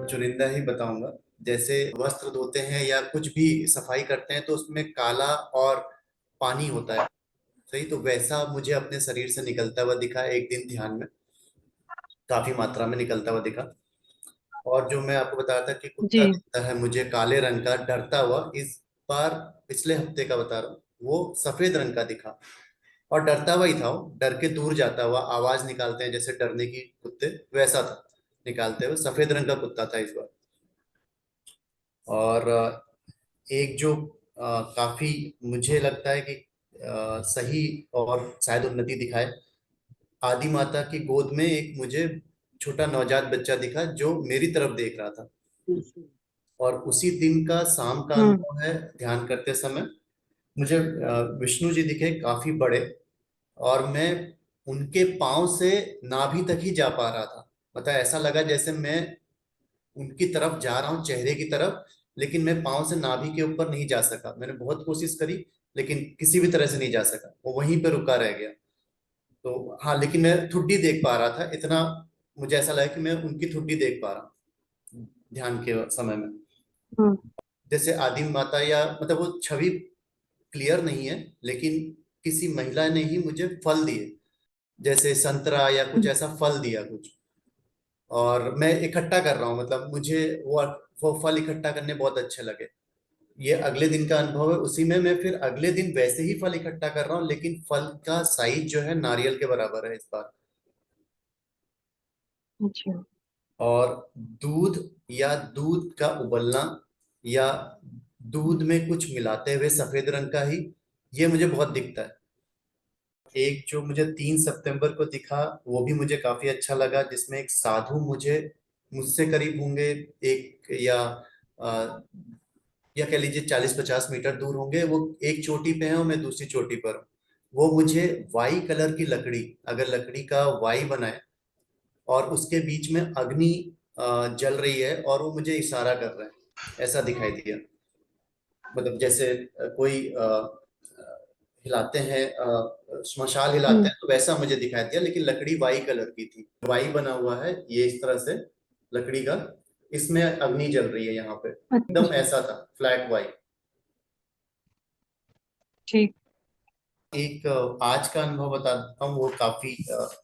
चुनिंदा ही बताऊंगा। जैसे वस्त्र धोते हैं या कुछ भी सफाई करते हैं तो उसमें काला और पानी होता है। सही, तो वैसा मुझे अपने शरीर से निकलता हुआ दिखा एक दिन ध्यान में, काफी मात्रा में निकलता हुआ दिखा। और जो मैं आपको बता रहा था कि कुत्ता जी। दिखता है मुझे काले रंग का डरता हुआ, इस बार पिछले हफ्ते का बता रहा हूँ, वो सफेद रंग का दिखा। और डरता हुआ ही था, वो डर के दूर जाता हुआ, आवाज निकालते हैं जैसे डरने की कुत्ते, वैसा था, निकालते हुए सफेद रंग का कुत्ता था इस बार। और एक जो काफी मुझे लगता है कि सही और शायद उन्नति दिखाए, आदि माता की गोद में एक मुझे छोटा नवजात बच्चा दिखा जो मेरी तरफ देख रहा था। और उसी दिन का शाम का हम्म। अनुभव है, ध्यान करते समय मुझे विष्णु जी दिखे काफी बड़े, और मैं उनके पांव से नाभि तक ही जा पा रहा था। मतलब ऐसा लगा जैसे मैं उनकी तरफ जा रहा हूँ, चेहरे की तरफ, लेकिन मैं पांव से नाभि के ऊपर नहीं जा सका। मैंने बहुत कोशिश करी लेकिन किसी भी तरह से नहीं जा सका, वो वहीं पे रुका रह गया। तो हाँ, लेकिन मैं ठुड्डी देख पा रहा था इतना, मुझे ऐसा लगा कि मैं उनकी ठुड्डी देख पा रहा हूँ ध्यान के समय में। हम्म। जैसे आदिम माता, या मतलब वो छवि क्लियर नहीं है, लेकिन किसी महिला ने ही मुझे फल दिए, जैसे संतरा या कुछ ऐसा फल दिया कुछ, और मैं इकट्ठा कर रहा हूँ। मतलब मुझे वो फल इकट्ठा करने बहुत अच्छे लगे। ये अगले दिन का अनुभव है, उसी में मैं फिर अगले दिन वैसे ही फल इकट्ठा कर रहा हूँ, लेकिन फल का साइज जो है नारियल के बराबर है इस बार। अच्छा। और दूध, या दूध का उबलना, या दूध में कुछ मिलाते हुए सफेद रंग का ही, ये मुझे बहुत दिखता है। एक जो मुझे 3 सितंबर को दिखा, वो भी मुझे काफी अच्छा लगा, जिसमें एक साधु मुझे, मुझसे करीब होंगे एक, अ, या कह लीजिए 40-50 मीटर दूर होंगे, वो एक चोटी पे है और मैं दूसरी चोटी पर हूँ। वो मुझे वाई कलर की लकड़ी, अगर लकड़ी का वाई बनाए और उसके बीच में अग्नि जल रही है और वो मुझे इशारा कर रहे हैं, ऐसा दिखाई दिया। मतलब जैसे कोई हिलाते हैं, मशाल हिलाते हम्म। हैं, तो वैसा मुझे दिखाई दिया, लेकिन लकड़ी वाई कलर की थी। वाई बना हुआ है ये इस तरह से, लकड़ी का, इसमें अग्नि जल रही है यहाँ पे, एकदम अच्छा। ऐसा था, फ्लैट वाई। ठीक। एक आज का अनुभव बताता हूँ, वो काफी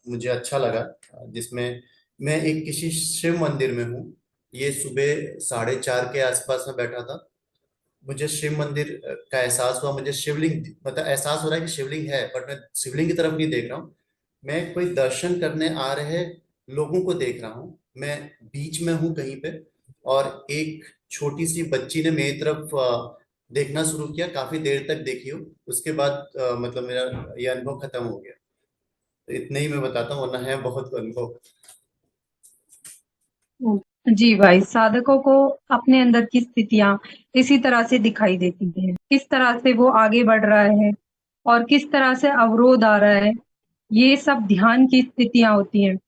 मुझे अच्छा लगा, जिसमें मैं एक किसी शिव मंदिर में हूँ। ये सुबह 4:30 के आसपास में बैठा था। मुझे शिव मंदिर का एहसास हुआ, मुझे शिवलिंग, मतलब एहसास हो रहा है कि शिवलिंग है, बट मैं शिवलिंग की तरफ नहीं देख रहा हूँ। मैं कोई दर्शन करने आ रहे लोगों को देख रहा हूँ, मैं बीच में हूँ कहीं पे। और एक छोटी सी बच्ची ने मेरी तरफ देखना शुरू किया, काफी देर तक देखी हो, उसके बाद मतलब मेरा ये अनुभव खत्म हो गया। तो इतने ही मैं बताता हूँ, वरना है बहुत अनुभव। जी भाई, साधकों को अपने अंदर की स्थितियां इसी तरह से दिखाई देती हैं, किस तरह से वो आगे बढ़ रहा है और किस तरह से अवरोध आ रहा है। ये सब ध्यान की स्थितियां होती हैं।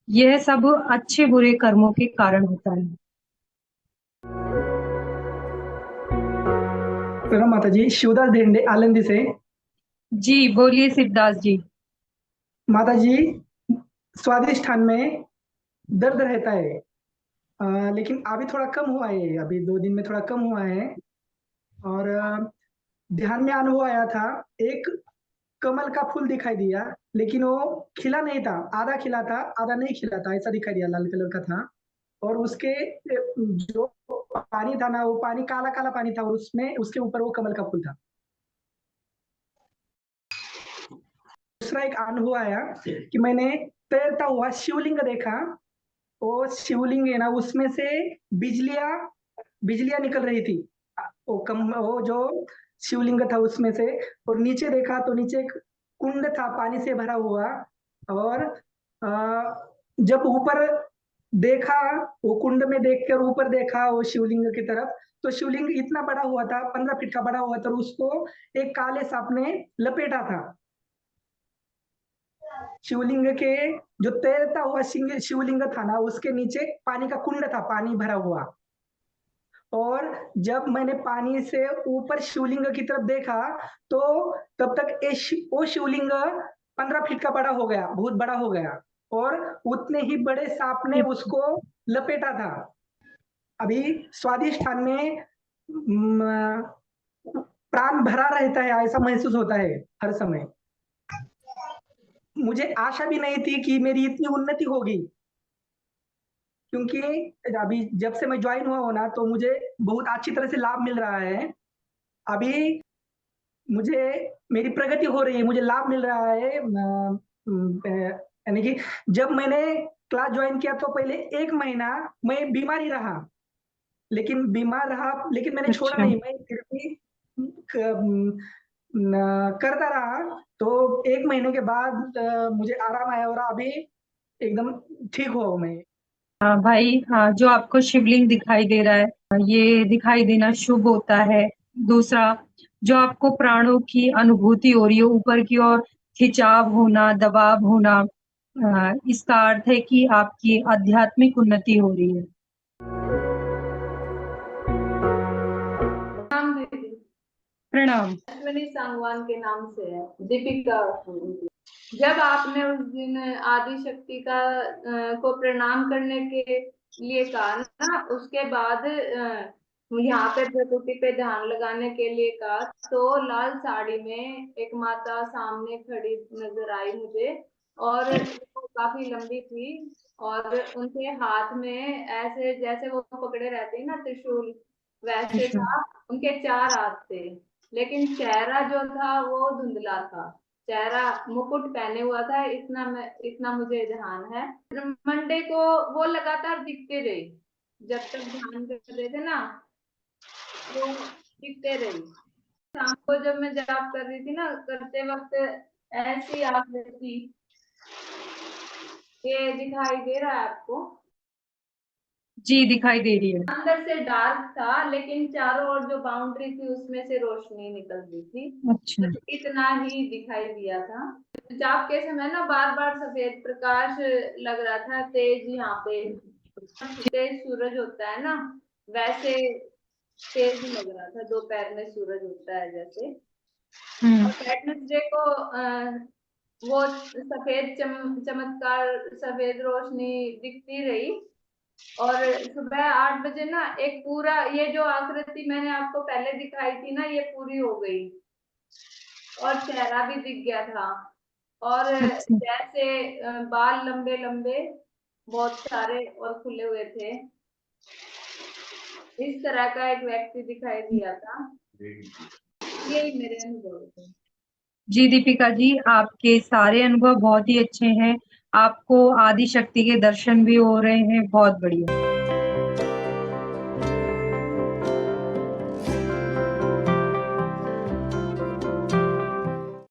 यह सब अच्छे बुरे कर्मों के कारण होता है। प्रणाम माता जी, शिवदास धेंडे आलंदी से। जी बोलिए शिवदास जी। माता जी, स्वादिष्ठान में दर्द रहता है, लेकिन अभी थोड़ा कम हुआ है, अभी 2 दिन में थोड़ा कम हुआ है। और ध्यान में अनुभव आया था, एक कमल का फूल दिखाई दिया, लेकिन वो खिला नहीं था, आधा खिला था आधा नहीं खिला था, ऐसा दिखाई दिया, लाल कलर का था। और उसके जो पानी था ना, वो पानी काला काला पानी था, और उसमें उसके ऊपर वो कमल का फूल था। दूसरा एक अनुभव आया कि मैंने तैरता हुआ शिवलिंग देखा। वो शिवलिंग है ना, उसमें से बिजलियां बिजलियां निकल रही थी। वो जो शिवलिंग था उसमें से। और नीचे देखा तो नीचे एक कुंड था पानी से भरा हुआ। और जब ऊपर देखा, वो कुंड में देखकर ऊपर देखा वो शिवलिंग की तरफ, तो शिवलिंग इतना बड़ा हुआ था, 15 फीट का बड़ा हुआ था, और उसको एक काले सांप ने लपेटा था। शिवलिंग के जो तैरता हुआ शिवलिंग था ना, उसके नीचे पानी का कुंड था, पानी भरा हुआ। और जब मैंने पानी से ऊपर शिवलिंग की तरफ देखा, तो तब तक वो शिवलिंग 15 फीट का बड़ा हो गया, बहुत बड़ा हो गया। और उतने ही बड़े सांप ने उसको लपेटा था। अभी स्वादिष्ठान में प्राण भरा रहता है, ऐसा महसूस होता है हर समय। मुझे आशा भी नहीं थी कि मेरी इतनी उन्नति होगी, क्योंकि अभी जब से मैं ज्वाइन हुआ हूँ ना, तो मुझे बहुत अच्छी तरह से लाभ मिल रहा है। अभी मुझे मेरी प्रगति हो रही है, मुझे लाभ मिल रहा है। यानी कि जब मैंने क्लास ज्वाइन किया तो पहले 1 महीना मैं बीमार ही रहा, लेकिन बीमार रहा, लेकिन मैंने छोड़ा अच्छा। नहीं, मैं फिर भी करता रहा। तो 1 महीने के बाद मुझे आराम आया और अभी एकदम ठीक हुआ हूँ मैं। हाँ भाई, हाँ, जो आपको शिवलिंग दिखाई दे रहा है, ये दिखाई देना शुभ होता है। दूसरा, जो आपको प्राणों की अनुभूति हो रही है, ऊपर की ओर खिंचाव होना, दबाव होना, इसका अर्थ है कि आपकी आध्यात्मिक उन्नति हो रही है। नाम दीदी प्रणाम। अश्विनी सांगवान के नाम से है, दीपिका। जब आपने उस दिन आदि शक्ति का को प्रणाम करने के लिए कहा ना, उसके बाद यहाँ पे प्रकृति पे ध्यान लगाने के लिए कहा, तो लाल साड़ी में एक माता सामने खड़ी नजर आई मुझे, और वो काफी लंबी थी, और उनके हाथ में ऐसे जैसे वो पकड़े रहते हैं ना त्रिशूल, वैसे अच्छा। था। उनके 4 हाथ थे, लेकिन चेहरा जो था वो धुंधला था। चेहरा मुकुट पहने हुआ था, इतना मुझे ध्यान है। मंडे को वो लगातार दिखते रही, जब तक ध्यान कर रहे थे ना, वो दिखते रही। शाम को जब मैं जाप कर रही थी ना, करते वक्त ऐसी आकृति, ये दिखाई दे रहा है आपको? जी, दिखाई दे रही है। अंदर से डार्क था, लेकिन चारों ओर जो बाउंड्री थी उसमें से रोशनी निकल रही थी। अच्छा। बस इतना ही दिखाई दिया था। जाप के समय ना बार बार सफेद प्रकाश लग रहा था, तेज। यहाँ पे तेज सूरज होता है ना, वैसे तेज लग रहा था। दोपहर में सूरज होता है जैसे। और वेडनेसडे को वो सफेद चमत्कार, सफेद रोशनी दिखती रही। और सुबह 8 बजे ना एक पूरा, ये जो आकृति मैंने आपको पहले दिखाई थी ना, ये पूरी हो गई, और चेहरा भी दिख गया था। और अच्छा। जैसे बाल लंबे लंबे बहुत सारे और खुले हुए थे, इस तरह का एक व्यक्ति दिखाई दिया था। यही मेरे अनुभव थे। जी दीपिका जी, आपके सारे अनुभव बहुत ही अच्छे हैं। आपको आदि शक्ति के दर्शन भी हो रहे हैं, बहुत बढ़िया।